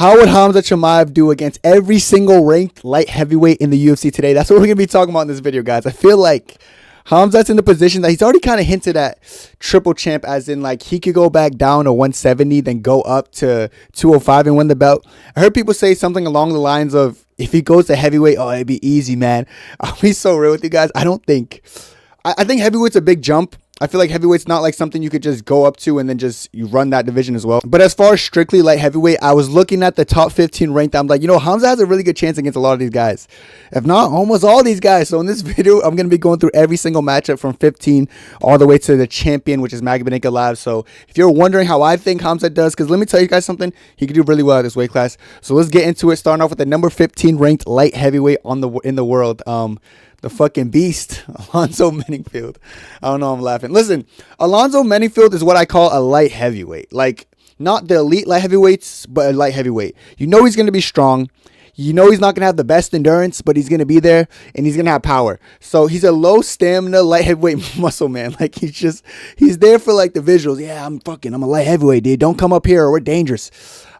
How would Khamzat Chiamev do against every single ranked light heavyweight in the UFC today? That's what we're going to be talking about in this video, guys. I feel like Khamzat's in the position that he's already kind of hinted at triple champ, as in like he could go back down to 170, then go up to 205 and win the belt. I heard people say something along the lines of, if he goes to heavyweight, oh, it'd be easy, man. I'll be so real with you guys. I think heavyweight's a big jump. I feel like heavyweight's not like something you could just go up to and then just you run that division as well. But as far as strictly light heavyweight, I was looking at the top 15 ranked. I'm like, Khamzat has a really good chance against a lot of these guys. If not, almost all these guys. So in this video, I'm going to be going through every single matchup from 15 all the way to the champion, which is Magbaneka. So if you're wondering how I think Khamzat does, because let me tell you guys something, he could do really well at this weight class. So let's get into it, starting off with the number 15 ranked light heavyweight in the world. The fucking beast, Alonzo Menifield. I don't know, I'm laughing. Listen, Alonzo Menifield is what I call a light heavyweight. Like, not the elite light heavyweights, but a light heavyweight. You know he's going to be strong. You know he's not going to have the best endurance, but he's going to be there, and he's going to have power. So he's a low stamina light heavyweight muscle man. Like, he's there for, like, the visuals. Yeah, I'm a light heavyweight, dude. Don't come up here or we're dangerous.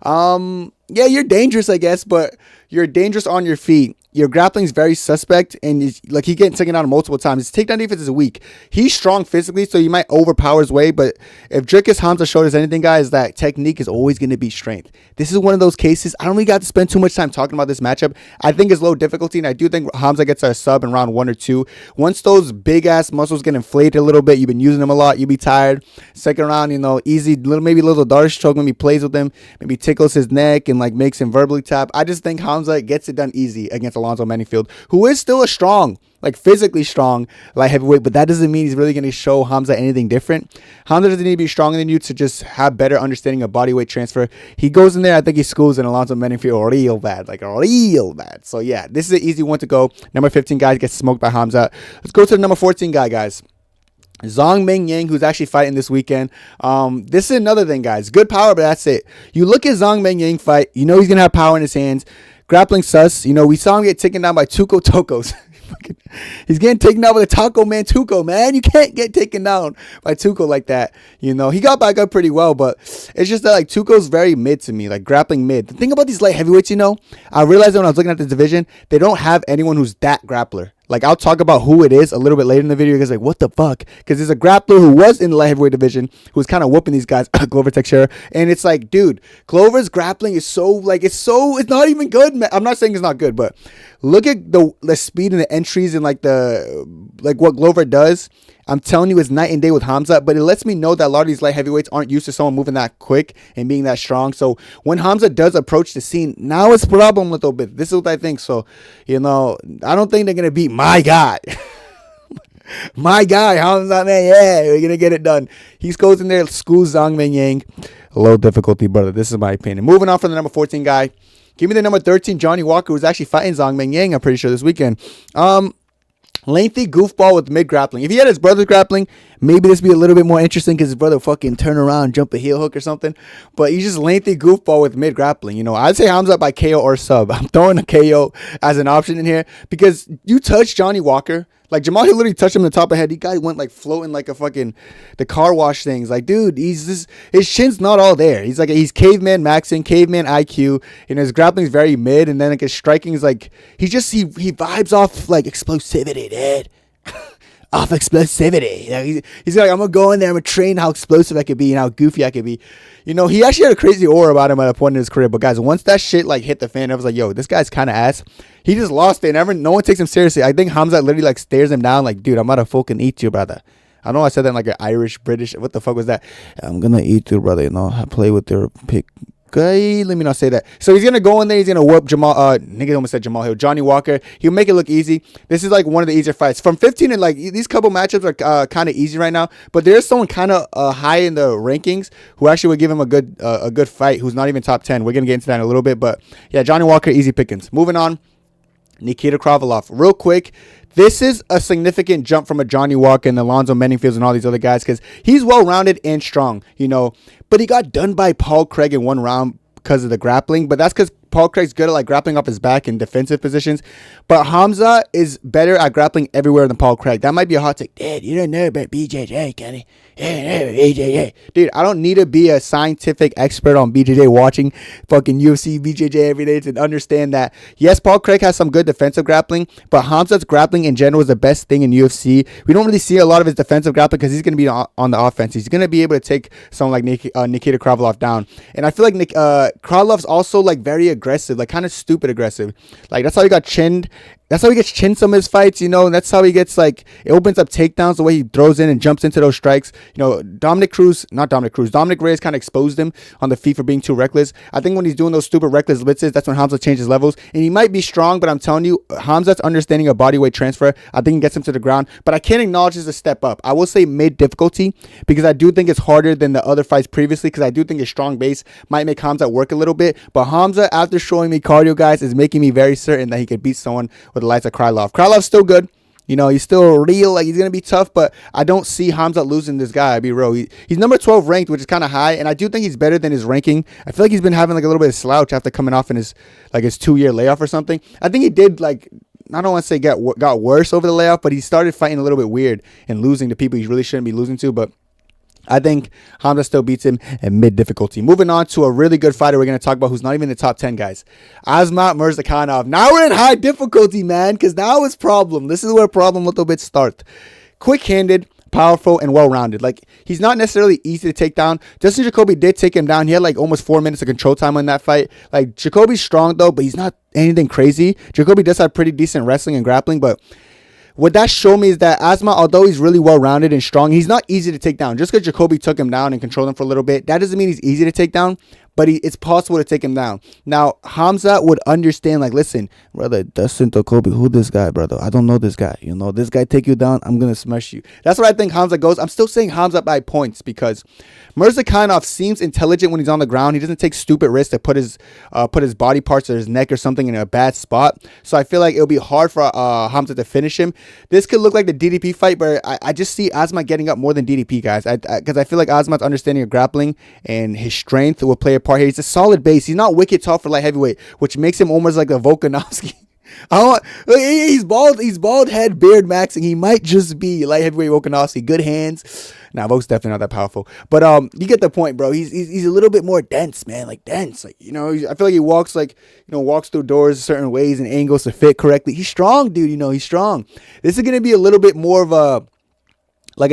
Yeah, you're dangerous, I guess, but you're dangerous on your feet. Your grappling is very suspect, and he's getting taken out multiple times. His takedown defense is weak. He's strong physically, so you might overpower his way, but if Dricus Khamzat showed us anything, guys, that technique is always going to be strength. This is one of those cases. I don't really got to spend too much time talking about this matchup. I think it's low difficulty, and I do think Khamzat gets a sub in round 1 or 2. Once those big-ass muscles get inflated a little bit, you've been using them a lot, you'll be tired. Second round, easy, maybe a little Darce choke when he plays with him, maybe tickles his neck and, makes him verbally tap. I just think Khamzat gets it done easy against Alonzo Menifield, who is still a strong, physically strong light heavyweight, but that doesn't mean he's really going to show Khamzat anything different. Khamzat doesn't need to be stronger than you to just have better understanding of body weight transfer. He goes in there, I think he schools in Alonzo Menifield real bad. So yeah, this is an easy one to go. Number 15 guy gets smoked by Khamzat. Let's go to the number 14 guy, guys. Zhang Ming Yang, who's actually fighting this weekend. This is another thing, guys. Good power, but that's it. You look at Zhang Ming Yang fight, he's going to have power in his hands. Grappling sus. We saw him get taken down by Tuco Tocos. He's getting taken down by the Taco Man Tuco, man. You can't get taken down by Tuco like that. He got back up pretty well, but it's just that Tuco's very mid to me, grappling mid. The thing about these light heavyweights, I realized when I was looking at the division, they don't have anyone who's that grappler. I'll talk about who it is a little bit later in the video. You guys what the fuck? Because there's a grappler who was in the light heavyweight division who was kind of whooping these guys, Glover Teixeira. And it's dude, Glover's grappling is so, it's not even good, man. I'm not saying it's not good, but look at the speed and the entries and what Glover does. I'm telling you, it's night and day with Khamzat, but it lets me know that a lot of these light heavyweights aren't used to someone moving that quick and being that strong. So when Khamzat does approach the scene, now it's a problem a little bit. This is what I think. So, I don't think they're going to beat my guy. My guy, Khamzat, man. Yeah, we're going to get it done. He goes in there, schools Zhang Ming Yang. Low difficulty, brother. This is my opinion. Moving on from the number 14 guy. Give me the number 13, Johnny Walker, who's actually fighting Zhang Ming Yang, I'm pretty sure, this weekend. Lengthy goofball with mid grappling. If he had his brother's grappling, maybe this would be a little bit more interesting because his brother fucking turn around, jump a heel hook or something. But he's just lengthy goofball with mid grappling. I'd say Khamzat by KO or sub. I'm throwing a KO as an option in here because you touch Johnny Walker. Jamal Hill literally touched him in the top of the head. He guy went floating like a fucking the car wash things. Dude, his chin's not all there. He's caveman maxing, caveman IQ, and his grappling's very mid, and then his striking is he vibes off explosivity, dude. Off explosivity. He's I'm gonna go in there, I'm gonna train how explosive I could be and how goofy I could be. He actually had a crazy aura about him at a point in his career. But guys, once that shit hit the fan, I was yo, this guy's kind of ass. He just lost it. No one takes him seriously. I think Khamzat literally stares him down dude, I'm about to fucking eat you, brother. I know I said that in an Irish, British. What the fuck was that? I'm gonna eat you, brother. I play with your pick. Okay, let me not say that. So he's gonna go in there. He's gonna whoop nigga almost said Jamal Hill. Johnny Walker. He'll make it look easy. This is one of the easier fights from 15. And these couple matchups are kind of easy right now. But there's someone kind of high in the rankings who actually would give him a good fight. Who's not even top 10. We're gonna get into that in a little bit. But yeah, Johnny Walker, easy pickings. Moving on. Nikita Krylov. Real quick. This is a significant jump from a Johnny Walker and Alonzo Menifield and all these other guys because he's well-rounded and strong, but he got done by Paul Craig in one round because of the grappling, but that's because Paul Craig's good at like grappling off his back in defensive positions, but Khamzat is better at grappling everywhere than Paul Craig. That might be a hot take. Dude, you don't know about BJJ, Kenny. Dude, I don't need to be a scientific expert on BJJ watching fucking UFC BJJ every day to understand that, yes, Paul Craig has some good defensive grappling, but Khamzat's grappling in general is the best thing in UFC. We don't really see a lot of his defensive grappling because he's going to be on the offense. He's going to be able to take someone like Nikita Krylov down. And I feel like Krylov's also like very aggressive, like kind of stupid aggressive. Like that's how he got chinned. That's how he gets chinned some of his fights, you know, and that's how he gets, like, it opens up takedowns, the way he throws in and jumps into those strikes. You know, Dominic Reyes kind of exposed him on the feet for being too reckless. I think when he's doing those stupid reckless blitzes, that's when Khamzat changes levels. And he might be strong, but I'm telling you, Khamzat's understanding of body weight transfer, I think he gets him to the ground. But I can't acknowledge this a step up. I will say mid difficulty because I do think it's harder than the other fights previously because I do think his strong base might make Khamzat work a little bit. But Khamzat, after showing me cardio, guys, is making me very certain that he could beat someone with the likes of Krylov. Krylov's still good. You know, he's still real. Like, he's going to be tough, but I don't see Khamzat losing this guy. I'll be real. He's number 12 ranked, which is kind of high, and I do think he's better than his ranking. I feel like he's been having, like, a little bit of slouch after coming off in his 2-year layoff or something. I think he did, like, I don't want to say got worse over the layoff, but he started fighting a little bit weird and losing to people he really shouldn't be losing to, but I think Khamzat still beats him at mid difficulty. Moving on to a really good fighter we're going to talk about who's not even in the top 10, guys. Khamzat Murzakanov. Now we're in high difficulty, man, because now it's problem. This is where problem little bit start. Quick-handed, powerful, and well-rounded. Like, he's not necessarily easy to take down. Justin Jacoby did take him down. He had like almost 4 minutes of control time on that fight. Like, Jacoby's strong though, but he's not anything crazy. Jacoby does have pretty decent wrestling and grappling, but what that showed me is that Khamzat, although he's really well-rounded and strong, he's not easy to take down. Just because Jacoby took him down and controlled him for a little bit, that doesn't mean he's easy to take down, but it's possible to take him down. Now, Khamzat would understand, like, listen, brother, Dustin Jacoby, who this guy, brother? I don't know this guy. You know, this guy take you down, I'm going to smash you. That's what I think Khamzat goes. I'm still saying Khamzat by points because Murzakanov seems intelligent when he's on the ground. He doesn't take stupid risks to put his body parts or his neck or something in a bad spot. So I feel like it'll be hard for Khamzat to finish him. This could look like the DDP fight, but I just see Khamzat getting up more than DDP, guys. Because I feel like Khamzat's understanding of grappling and his strength will play a part here. He's a solid base. He's not wicked tall for light heavyweight, which makes him almost like a Volkanovski. He's bald head, beard maxing. He might just be light heavyweight Volkanovski. Good hands. Nah, Volk's definitely not that powerful. But you get the point, bro. He's a little bit more dense, man. Like dense. Like, you know, I feel like he walks walks through doors certain ways and angles to fit correctly. He's strong, dude. You know, he's strong. This is gonna be a little bit more of a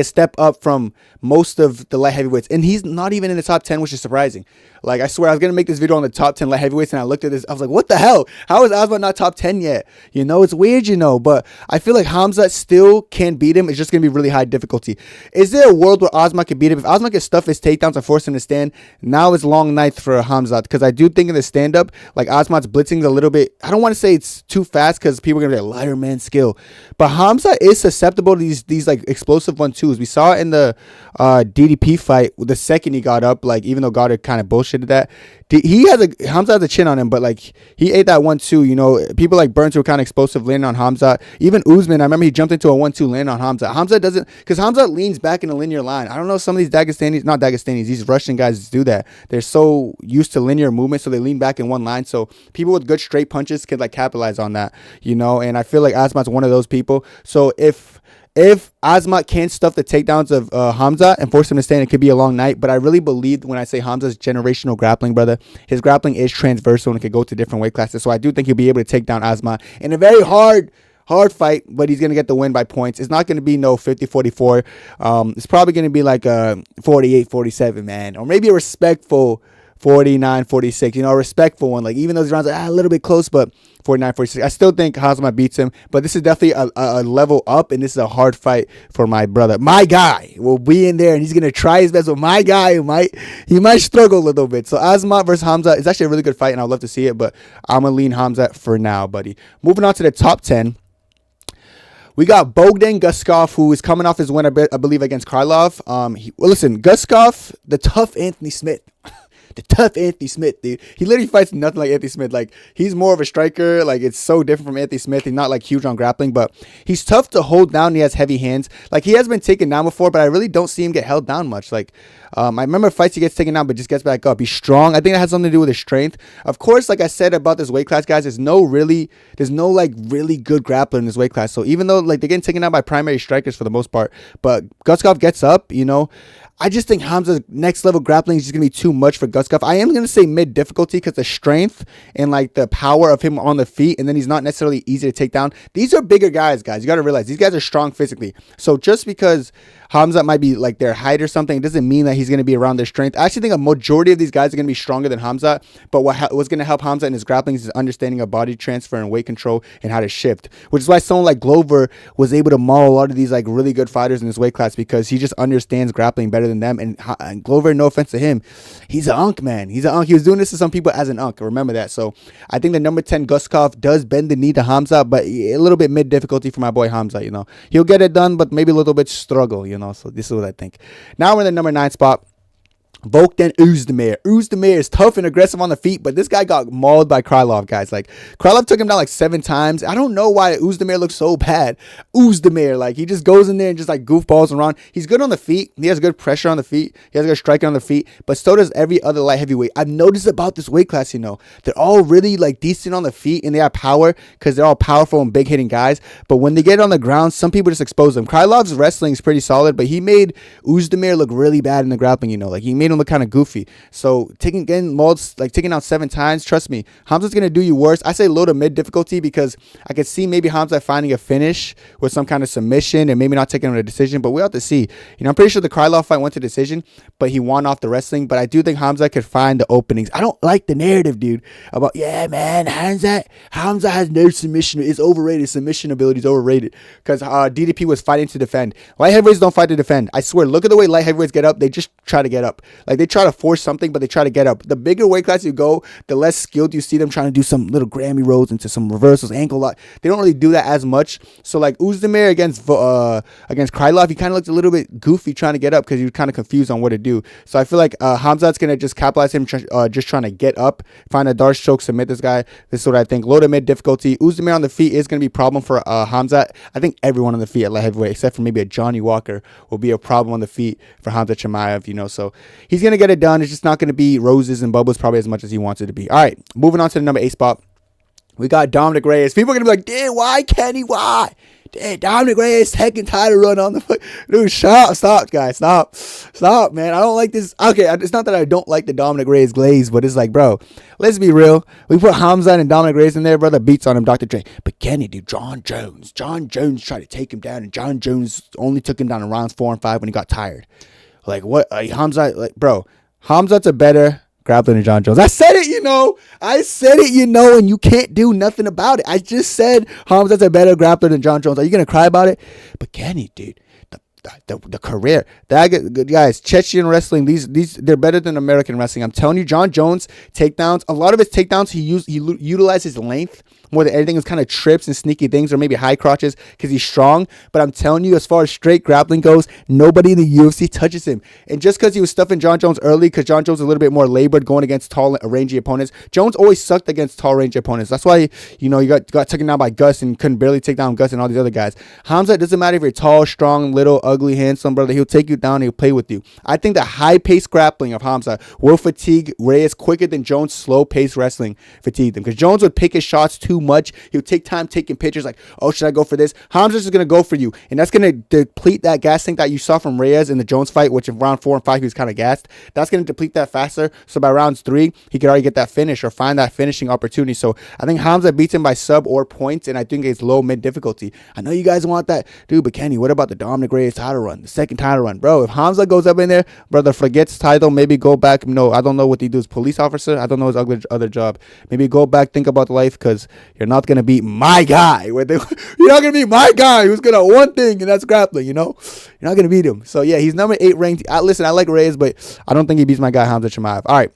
step up from most of the light heavyweights. And he's not even in the top 10, which is surprising. Like, I swear, I was going to make this video on the top 10 light heavyweights, and I looked at this. I was like, what the hell? How is Khamzat not top 10 yet? You know, it's weird, you know. But I feel like Khamzat still can beat him. It's just going to be really high difficulty. Is there a world where Khamzat can beat him? If Khamzat can stuff his takedowns and force him to stand, now it's long night for Khamzat. Because I do think in the stand-up, like, Khamzat's blitzing a little bit. I don't want to say it's too fast because people are going to be like, lighter man skill. But Khamzat is susceptible to these like, explosive 1-2s. We saw it in the DDP fight, the second he got up, like, even though Goddard kind of bullshitted that, Khamzat has a chin on him, but like he ate that 1-2. You know, people like Burns were kind of explosive landing on Khamzat. Even Usman, I remember he jumped into a 1-2 land on Khamzat. Khamzat doesn't, because Khamzat leans back in a linear line. I don't know, some of these these Russian guys do that. They're so used to linear movement, so they lean back in one line. So people with good straight punches can like capitalize on that, you know. And I feel like Khamzat's one of those people. So if Khamzat can't stuff the takedowns of Khamzat and force him to stand, it could be a long night. But I really believe when I say Khamzat's generational grappling, brother, his grappling is transversal and it could go to different weight classes. So I do think he'll be able to take down Khamzat in a very hard fight, but he's going to get the win by points. It's not going to be no 50-44. It's probably going to be like a 48-47, man. Or maybe a respectful 49-46, you know, a respectful one. Like, even those rounds are a little bit close, but 49-46. I still think Khamzat beats him, but this is definitely a level up, and this is a hard fight for my brother. My guy will be in there, and he's going to try his best, but my guy he might struggle a little bit. So Khamzat versus Khamzat is actually a really good fight, and I'd love to see it, but I'm going to lean Khamzat for now, buddy. Moving on to the top 10. We got Bogdan Guskov, who is coming off his win, I believe, against Krylov. Listen, Guskov, the tough Anthony Smith. the tough Anthony Smith, dude. He literally fights nothing like Anthony Smith. Like, he's more of a striker. Like, it's so different from Anthony Smith. He's not like huge on grappling, but he's tough to hold down. He has heavy hands. Like, he has been taken down before, but I really don't see him get held down much. Like, I remember fights he gets taken down, but just gets back up. He's strong. I think that has something to do with his strength. Of course, like I said about this weight class, guys, there's no really good grappler in this weight class. So even though like they're getting taken out by primary strikers for the most part, but Guskov gets up, you know. I just think Khamzat's next level grappling is just going to be too much for Guskov. I am going to say mid difficulty because the strength and like the power of him on the feet, and then he's not necessarily easy to take down. These are bigger guys. You got to realize these guys are strong physically. So just because Khamzat might be like their height or something, it doesn't mean that he's going to be around their strength. I actually think a majority of these guys are going to be stronger than Khamzat, but what's going to help Khamzat in his grappling is his understanding of body transfer and weight control and how to shift, which is why someone like Glover was able to maul a lot of these like really good fighters in this weight class because he just understands grappling better than them. And Glover, no offense to him, he's an unk, man. He's an unk. He was doing this to some people as an unk. Remember that. So I think the number 10 Guskov does bend the knee to Khamzat, but a little bit mid difficulty for my boy Khamzat. You know, he'll get it done, but maybe a little bit struggle. You know, so this is what I think. Now we're in the number 9 spot. Volkan Oezdemir. Oezdemir is tough and aggressive on the feet, but this guy got mauled by Krylov, guys. Like, Krylov took him down like 7 times. I don't know why Oezdemir looks so bad. Oezdemir, like, he just goes in there and just like goofballs around. He's good on the feet. He has good pressure on the feet. He has good striking on the feet, but so does every other light heavyweight. I've noticed about this weight class, you know, they're all really like decent on the feet and they have power because they're all powerful and big hitting guys. But when they get on the ground, some people just expose them. Krylov's wrestling is pretty solid, but he made Oezdemir look really bad in the grappling, you know, like he made him look kind of goofy. So taking out 7 times, trust me, Khamzat's gonna do you worse. I say low to mid difficulty because I could see maybe Khamzat finding a finish with some kind of submission and maybe not taking him to a decision, but we'll have to see. You know, I'm pretty sure the Krylov fight went to decision, but he won off the wrestling. But I do think Khamzat could find the openings. I don't like the narrative, dude, about man, Khamzat has no submission. It's overrated. Submission ability is overrated because DDP was fighting to defend. Light heavyweights don't fight to defend. I swear, look at the way light heavyweights get up. They just try to get up. Like, they try to force something, but they try to get up. The bigger weight class you go, the less skilled you see them trying to do some little Grammy rolls into some reversals, ankle lock. They don't really do that as much. So like Oezdemir against Krylov, he kind of looked a little bit goofy trying to get up because he was kind of confused on what to do. So I feel like Khamzat's going to just capitalize him just trying to get up, find a Darce choke, submit this guy. This is what I think. Low to mid difficulty. Oezdemir on the feet is going to be a problem for Khamzat. I think everyone on the feet at light heavyweight, except for maybe a Johnny Walker, will be a problem on the feet for Khamzat Chiamev, you know. So he's going to get it done. It's just not going to be roses and bubbles probably as much as he wants it to be. All right, moving on to the number 8 spot. We got Dominic Reyes. People are going to be like, damn, why, Kenny? Why? Damn, Dominic Reyes second title run on the foot. Dude, stop, guys. Stop, man. I don't like this. Okay, it's not that I don't like the Dominic Reyes glaze, but it's like, bro, let's be real. We put Khamzat and Dominic Reyes in there, brother, beats on him, Dr. Dre. But Kenny, dude, John Jones tried to take him down, and John Jones only took him down in rounds 4 and 5 when he got tired. Like, what? Khamzat, like, bro, Khamzat's a better grappler than John Jones. I said it, you know, and you can't do nothing about it. I just said Khamzat's a better grappler than John Jones. Are you going to cry about it? But Kenny, dude, the career, that guys, Chechen wrestling, these they're better than American wrestling. I'm telling you, John Jones takedowns, a lot of his takedowns, he utilized his length more than anything. Is kind of trips and sneaky things, or maybe high crotches because he's strong. But I'm telling you, as far as straight grappling goes, nobody in the UFC touches him. And just because he was stuffing John Jones early, because John Jones was a little bit more labored going against tall, rangy opponents. Jones always sucked against tall, rangy opponents. That's why, you know, you got taken down by Gus and couldn't barely take down Gus and all these other guys. Khamzat, doesn't matter if you're tall, strong, little, ugly, handsome, brother. He'll take you down. He'll play with you. I think the high-paced grappling of Khamzat will fatigue Reyes quicker than Jones' slow-paced wrestling fatigued him. Because Jones would pick his shots too much. He'll take time taking pictures like, oh, should I go for this? Khamzat is going to go for you. And that's going to deplete that gas tank that you saw from Reyes in the Jones fight, which in round 4 and 5, he was kind of gassed. That's going to deplete that faster. So by rounds 3, he could already get that finish or find that finishing opportunity. So I think Khamzat beats him by sub or points, and I think it's low, mid difficulty. I know you guys want that. Dude, but Kenny, what about the Dominic Reyes title run? The second title run. Bro, if Khamzat goes up in there, brother, forgets title, maybe go back. No, I don't know what he does. Police officer? I don't know his other job. Maybe go back, think about life, because you're not going to beat my guy. You're not going to beat my guy who's good at one thing, and that's grappling, you know? You're not going to beat him. So, yeah, he's number 8 ranked. Listen, I like Reyes, but I don't think he beats my guy, Khamzat Chiamev. All right.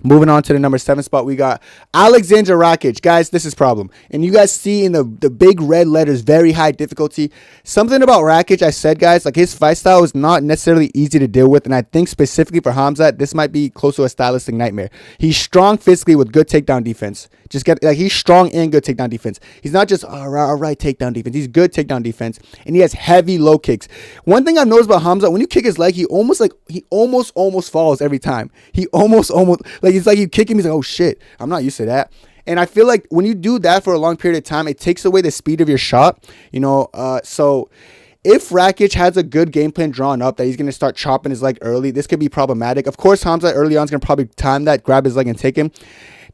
Moving on to the number 7 spot, we got Alexander Rakic. Guys, this is problem. And you guys see in the big red letters, very high difficulty. Something about Rakic, I said, guys, like his fight style is not necessarily easy to deal with. And I think specifically for Khamzat, this might be close to a stylistic nightmare. He's strong physically with good takedown defense. He's strong and good takedown defense. He's not just all right takedown defense. He's good takedown defense. And he has heavy low kicks. One thing I've noticed about Khamzat, when you kick his leg, he almost falls every time. He almost like it's like you kick him, he's like, oh shit, I'm not used to that. And I feel like when you do that for a long period of time, it takes away the speed of your shot, so if Rakic has a good game plan drawn up that he's going to start chopping his leg early, this could be problematic. Of course, Khamzat early on is going to probably time that, grab his leg and take him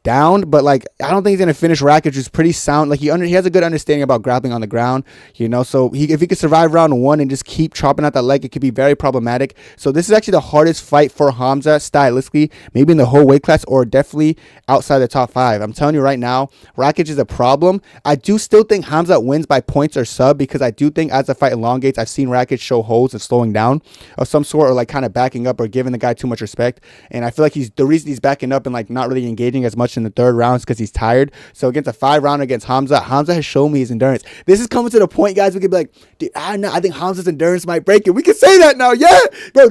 down, but like I don't think he's gonna finish Rakic, who's pretty sound. Like he has a good understanding about grappling on the ground, so if he could survive round 1 and just keep chopping out that leg, it could be very problematic. So this is actually the hardest fight for Khamzat stylistically, maybe in the whole weight class or definitely outside the top 5. I'm telling you right now, Rakic is a problem. I do still think Khamzat wins by points or sub, because I do think as the fight elongates, I've seen Rakic show holes of slowing down of some sort, or like kind of backing up or giving the guy too much respect. And I feel like the reason he's backing up and like not really engaging as much in the third round is because he's tired. So against a 5-rounder against Khamzat has shown me his endurance. This is coming to the point, guys, we could be like, dude, I think Khamzat's endurance might break it. We can say that now. Yeah, bro,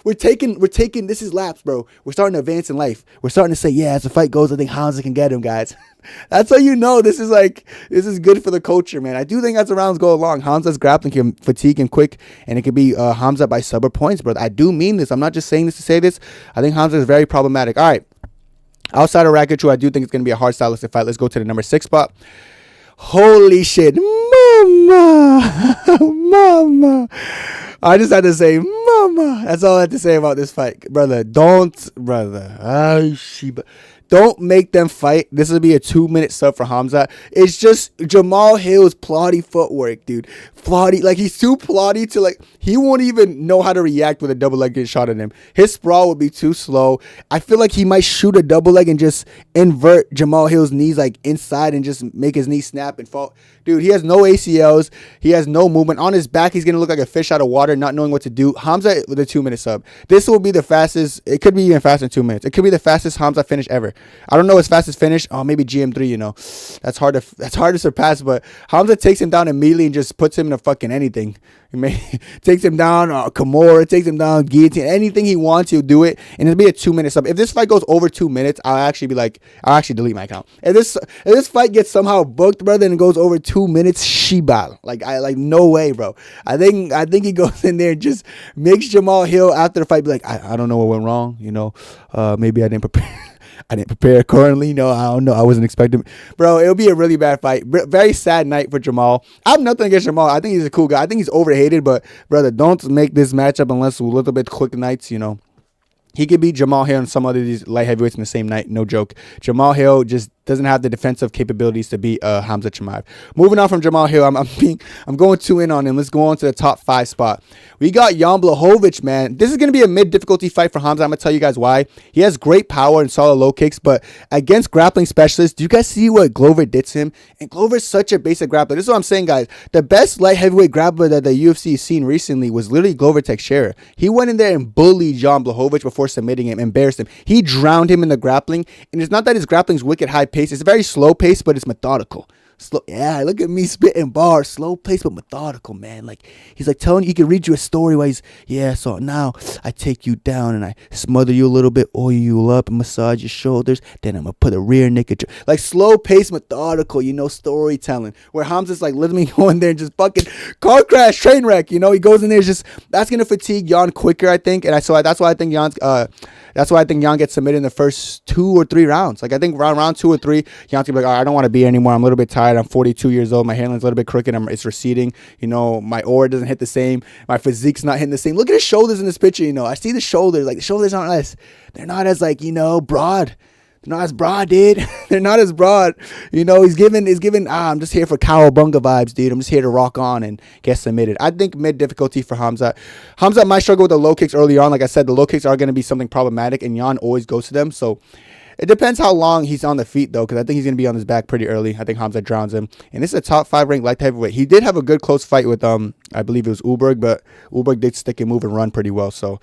we're taking this is laps, bro. We're starting to advance in life. We're starting to say, yeah, as the fight goes, I think Khamzat can get him, guys. That's how you know this is good for the culture, man. I do think as the rounds go along, Khamzat's grappling can fatigue him quick, and it could be Khamzat by sub or points, bro. I do mean this. I'm not just saying this to say this. I think Khamzat is very problematic. All right. Outside of Rakic, who I do think it's going to be a hard stylistic fight, let's go to the number 6 spot. Holy shit. Mama. I just had to say, mama. That's all I had to say about this fight. Don't make them fight. This will be a 2-minute sub for Khamzat. It's just Jamal Hill's plotty footwork, dude. Plotty. Like, he's too plotty to, like, he won't even know how to react with a double leg getting shot at him. His sprawl would be too slow. I feel like he might shoot a double leg and just invert Jamal Hill's knees, like, inside and just make his knee snap and fall. Dude, he has no ACLs. He has no movement. On his back, he's going to look like a fish out of water, not knowing what to do. Khamzat with a 2-minute sub. This will be the fastest. It could be even faster than 2 minutes. It could be the fastest Khamzat finish ever. I don't know his fastest finish. Oh, maybe GM3, That's hard to surpass, but Khamzat takes him down immediately and just puts him in a fucking anything. Takes him down, Kimura, takes him down, guillotine, anything he wants, he'll do it, and it'll be a 2-minute sub. If this fight goes over 2 minutes, I'll actually delete my account. If this fight gets somehow booked, brother, and it goes over 2 minutes, shibal. No way, bro. I think he goes in there and just makes Jamal Hill after the fight be like, I don't know what went wrong, maybe I didn't prepare. I didn't prepare accordingly. I don't know. I wasn't expecting. Bro, it'll be a really bad fight. Very sad night for Jamal. I have nothing against Jamal. I think he's a cool guy. I think he's overhated, but brother, don't make this matchup unless a little bit quick nights, He could beat Jamal Hill and some other these light heavyweights in the same night. No joke. Jamal Hill just doesn't have the defensive capabilities to beat Khamzat Chiamev. Moving on from Jamal Hill, I'm going 2 in on him. Let's go on to the top 5 spot. We got Jan Blachowicz, man. This is going to be a mid-difficulty fight for Khamzat. I'm going to tell you guys why. He has great power and solid low kicks, but against grappling specialists, do you guys see what Glover did to him? And Glover's such a basic grappler. This is what I'm saying, guys. The best light heavyweight grappler that the UFC has seen recently was literally Glover Teixeira. He went in there and bullied Jan Blachowicz before submitting him, embarrassed him. He drowned him in the grappling, and it's not that his grappling's wicked high pace. It's a very slow pace, but it's methodical. Slow, yeah, look at me spitting bars. Slow pace, but methodical, man. Like, he's like telling you, he can read you a story while so now I take you down and I smother you a little bit, oil you up and massage your shoulders. Then I'm going to put a rear naked. Like, slow pace, methodical, storytelling. Where Khamzat's like, let me go in there and just fucking car crash, train wreck. He goes in there, that's going to fatigue Jan quicker, I think. And that's why I think Jan gets submitted in the first 2 or 3 rounds. Like, I think round 2 or 3, Jan's gonna be like, all right, I don't want to be here anymore. I'm a little bit tired. I'm 42 years old. My hairline's a little bit crooked. It's receding. My aura doesn't hit the same. My physique's not hitting the same. Look at his shoulders in this picture. I see the shoulders. Like, the shoulders aren't they're not as broad. They're not as broad, dude. They're not as broad. He's giving, I'm just here for cowabunga vibes, dude. I'm just here to rock on and get submitted. I think mid difficulty for Khamzat. Khamzat might struggle with the low kicks early on. Like I said, the low kicks are going to be something problematic, and Jan always goes to them. So it depends how long he's on the feet, though, because I think he's going to be on his back pretty early. I think Khamzat drowns him. And this is a top 5 ranked light heavyweight. He did have a good close fight with, I believe it was Ulberg, but Ulberg did stick and move and run pretty well. So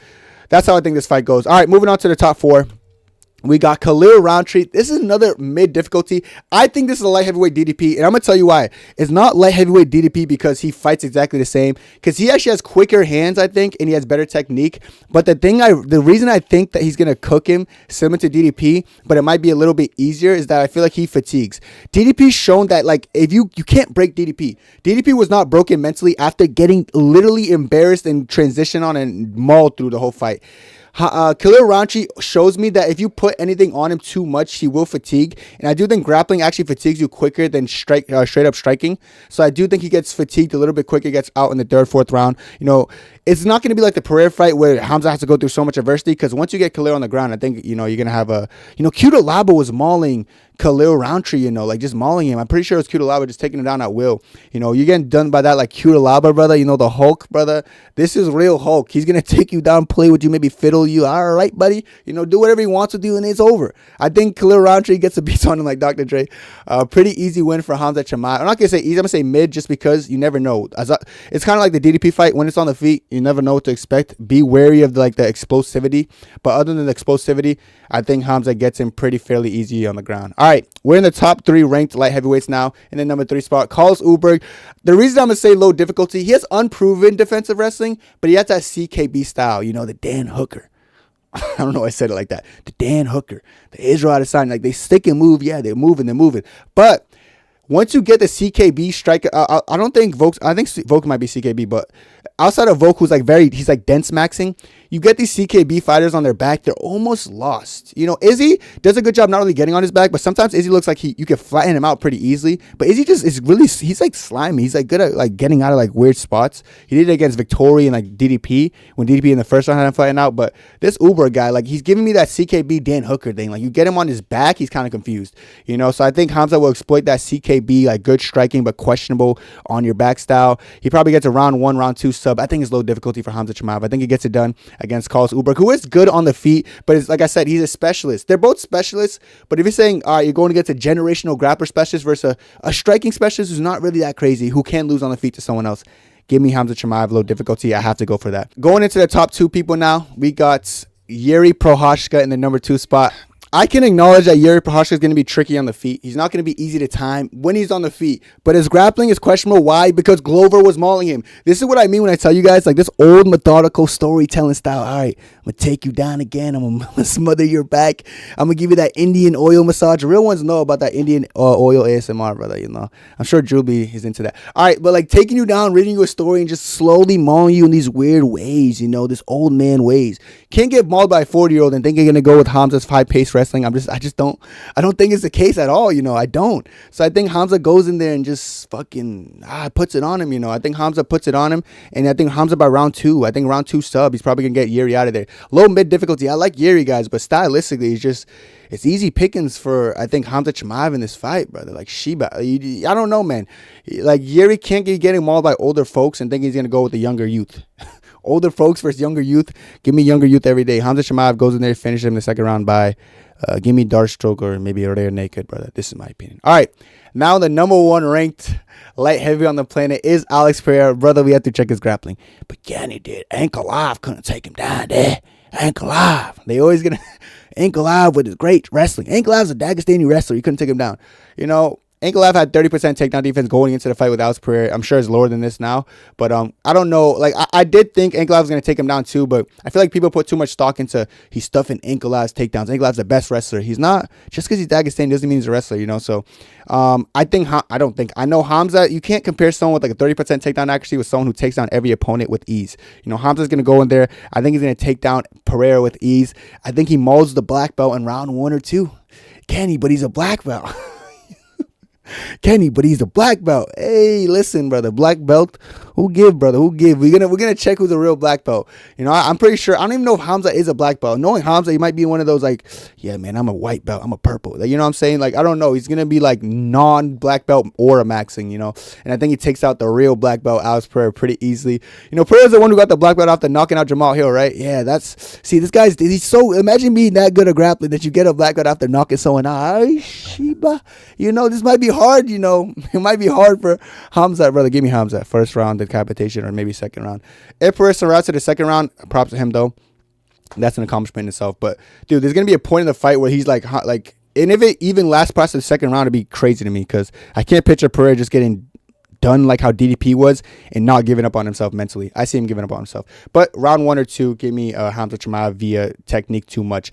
that's how I think this fight goes. All right, moving on to the top 4. We got Khalil Roundtree. This is another mid difficulty. I think this is a light heavyweight DDP, and I'm going to tell you why. It's not light heavyweight DDP because he fights exactly the same, because he actually has quicker hands, I think, and he has better technique. But the reason I think that he's going to cook him similar to DDP, but it might be a little bit easier, is that I feel like he fatigues. DDP's shown that, like, if you can't break DDP. DDP was not broken mentally after getting literally embarrassed and transition on and mauled through the whole fight. Khalil Roundtree shows me that if you put anything on him too much, he will fatigue. And I do think grappling actually fatigues you quicker than straight up striking. So I do think he gets fatigued a little bit quicker, gets out in the third, fourth round. You know, it's not going to be like the Pereira fight where Khamzat has to go through so much adversity, because once you get Khalil on the ground, I think, you know, you're going to have a, you know, Cuda Labo was mauling Khalil Roundtree, you know, like just mauling him. I'm pretty sure it was Cuda Labo just taking him down at will. You know, you're getting done by that like Cuda Labo, brother. You know, the Hulk, brother. This is real Hulk. He's going to take you down, play with you, maybe fiddle you. All right, buddy. You know, do whatever he wants to do, and it's over. I think Khalil Roundtree gets a beat on him like Dr. Dre. Pretty easy win for Khamzat Chiamev. I'm not going to say easy. I'm going to say mid, just because you never know. It's kind of like the DDP fight. When it's on the feet, you never know what to expect. Be wary of the explosivity. But other than the explosivity, I think Khamzat gets him pretty fairly easy on the ground. All right, we're in the top 3 ranked light heavyweights now. In the number 3 spot, Carlos Ulberg. The reason I'm going to say low difficulty, he has unproven defensive wrestling, but he has that CKB style, you know, the Dan Hooker. I don't know why I said it like that. The Dan Hooker, the Israel Adesanya, like they stick and move. Yeah, they're moving. But once you get the CKB striker, I don't think Volk, I think Volk might be CKB, but outside of Volk, who's like he's like dense maxing, you get these CKB fighters on their back, they're almost lost. You know, Izzy does a good job not only getting on his back, but sometimes Izzy looks like you can flatten him out pretty easily. But Izzy just is really, he's like slimy. He's like good at like getting out of like weird spots. He did it against Victoria and like DDP, when DDP in the first round had him flattening out. But this Uber guy, like he's giving me that CKB Dan Hooker thing. Like you get him on his back, he's kind of confused. You know, so I think Khamzat will exploit that CKB, like good striking, but questionable on your back style. He probably gets a round 1, round 2 sub. I think it's low difficulty for Khamzat Chiamev. I think he gets it done against Carlos Ulberg, who is good on the feet, but it's like I said, he's a specialist. They're both specialists, but if you're saying, all right, you're going against a generational grappler specialist versus a striking specialist who's not really that crazy, who can lose on the feet to someone else, give me Khamzat Chiamev, low difficulty. I have to go for that. Going into the top 2 people now, we got Yuri Prochazka in the number 2 spot. I can acknowledge that Yuri Prochazka is going to be tricky on the feet. He's not going to be easy to time when he's on the feet. But his grappling is questionable. Why? Because Glover was mauling him. This is what I mean when I tell you guys, like this old methodical storytelling style. All right, I'm going to take you down again. I'm going to smother your back. I'm going to give you that Indian oil massage. Real ones know about that Indian oil ASMR, brother, you know. I'm sure Drewby is into that. All right, but like taking you down, reading you a story, and just slowly mauling you in these weird ways, you know, this old man ways. Can't get mauled by a 40-year-old and think you're going to go with Khamzat's high-paced wrestling. I don't think it's the case at all, you know. I don't. So I think Khamzat goes in there and just fucking puts it on him, you know. I think Khamzat puts it on him, and I think Khamzat by round 2, I think round 2 sub, he's probably gonna get Yuri out of there. Low mid difficulty. I like Yuri, guys, but stylistically, it's easy pickings for, I think, Khamzat Chiamev in this fight, brother. Like Shiba, I don't know, man. Like Yuri can't get getting mauled by older folks and think he's gonna go with the younger youth. Older folks versus younger youth. Give me younger youth every day. Khamzat Chiamev goes in there, finishes him in the second round by give me dark stroke or maybe a rare naked, brother. This is my opinion. All right, now the number 1 ranked light heavy on the planet is Alex Pereira. Brother, we have to check his grappling. But Kenny Ankalaev couldn't take him down there. Ankalaev. They always gonna Ankalaev with his great wrestling. Ankalaev's a Dagestani wrestler. You couldn't take him down. You know, Ankalaev had 30% takedown defense going into the fight with Alex Pereira. I'm sure it's lower than this now. But I don't know. Like, I did think Ankalaev was going to take him down too. But I feel like people put too much stock into he's stuffing Ankalaev's takedowns. Ankalaev's the best wrestler. He's not. Just because he's Dagestani doesn't mean he's a wrestler, you know. So I know Khamzat, you can't compare someone with like a 30% takedown accuracy with someone who takes down every opponent with ease. You know, Khamzat's going to go in there. I think he's going to take down Pereira with ease. I think he molds the black belt in round 1 or 2. Kenny, but he's a black belt. Kenny, but he's a black belt. Hey, listen, brother, black belt. Who give, brother? Who give? We're gonna check who's a real black belt. You know, I'm pretty sure. I don't even know if Khamzat is a black belt. Knowing Khamzat, he might be one of those like, yeah, man, I'm a white belt. I'm a purple. Like, you know what I'm saying? Like, I don't know. He's gonna be like non-black belt or a maxing. You know, and I think he takes out the real black belt, Alex Pereira, pretty easily. You know, Pereira's the one who got the black belt after knocking out Jamal Hill, right? Yeah, this guy's he's so. Imagine being that good at grappling that you get a black belt after knocking someone out. Ay, Shiba. You know, this might be hard. You know, it might be hard for Khamzat, brother. Give me Khamzat first round decapitation or maybe second round. If Pereira routes to the second round, props to him though. That's an accomplishment in itself. But dude, there's gonna be a point in the fight where he's like, and if it even lasts past the second round, it'd be crazy to me because I can't picture Pereira just getting done like how DDP was and not giving up on himself mentally. I see him giving up on himself. But round 1 or 2, give me Khamzat Chiamev via technique too much.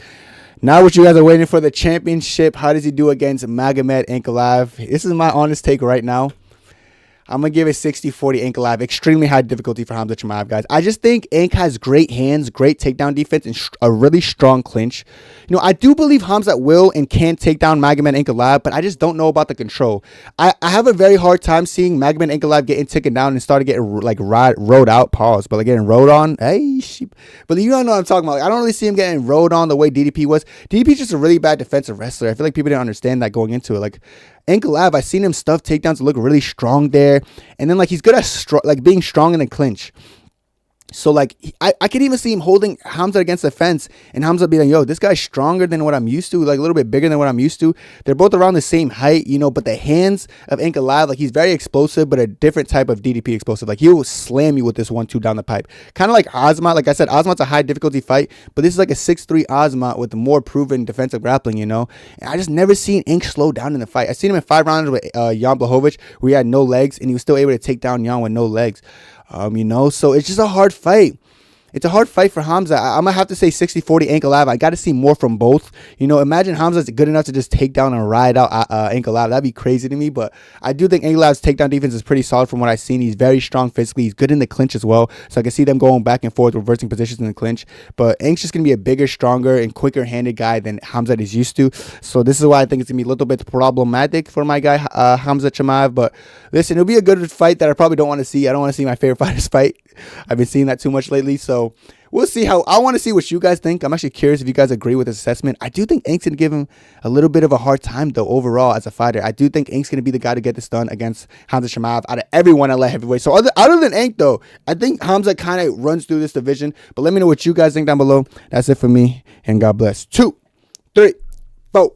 Now what you guys are waiting for, the championship. How does he do against Magomed Ankalaev? This is my honest take right now. I'm going to give it 60-40 Ankalaev. Extremely high difficulty for Khamzat Chiamev, guys. I just think Ank has great hands, great takedown defense, and a really strong clinch. You know, I do believe Khamzat will and can take down Magomed Ankalaev, but I just don't know about the control. I have a very hard time seeing Magomed Ankalaev getting taken down and started getting, like, rode out, pause, but like getting rode on. Hey, sheep. But you don't know what I'm talking about. Like, I don't really see him getting rode on the way DDP was. DDP's just a really bad defensive wrestler. I feel like people didn't understand that going into it. Like, Ankalaev, I seen him stuff takedowns to look really strong there. And then, like, he's good at being strong in the clinch. So, like, I could even see him holding Khamzat against the fence and Khamzat being like, yo, this guy's stronger than what I'm used to, like, a little bit bigger than what I'm used to. They're both around the same height, you know, but the hands of Ankalaev, like, he's very explosive, but a different type of DDP explosive. Like, he'll slam you with this 1-2 down the pipe. Kind of like Ozmat. Like I said, Ozmat's a high difficulty fight, but this is like a 6'3 Ozmat with more proven defensive grappling, you know. And I just never seen Ank slow down in the fight. I seen him in 5 rounds with Jan Blachowicz, where he had no legs, and he was still able to take down Jan with no legs. You know, so it's just a hard fight. It's a hard fight for Khamzat. I'm going to have to say 60-40 Ankalaev. I got to see more from both. You know, imagine Khamzat's good enough to just take down and ride out Ankalaev. That'd be crazy to me. But I do think Ankalaev's takedown defense is pretty solid from what I've seen. He's very strong physically. He's good in the clinch as well. So I can see them going back and forth, reversing positions in the clinch. But Ank's just going to be a bigger, stronger, and quicker-handed guy than Khamzat is used to. So this is why I think it's going to be a little bit problematic for my guy, Khamzat Chiamev. But listen, it'll be a good fight that I probably don't want to see. I don't want to see my favorite fighters fight. I've been seeing that too much lately. So we'll see how. I want to see what you guys think. I'm actually curious if you guys agree with this assessment. I do think Ank's going to give him a little bit of a hard time, though, overall as a fighter. I do think Ank's going to be the guy to get this done against Khamzat Chiamev out of everyone at light heavyweight. So other than Ank, though, I think Khamzat kind of runs through this division. But let me know what you guys think down below. That's it for me, and God bless. 2, 3, 4.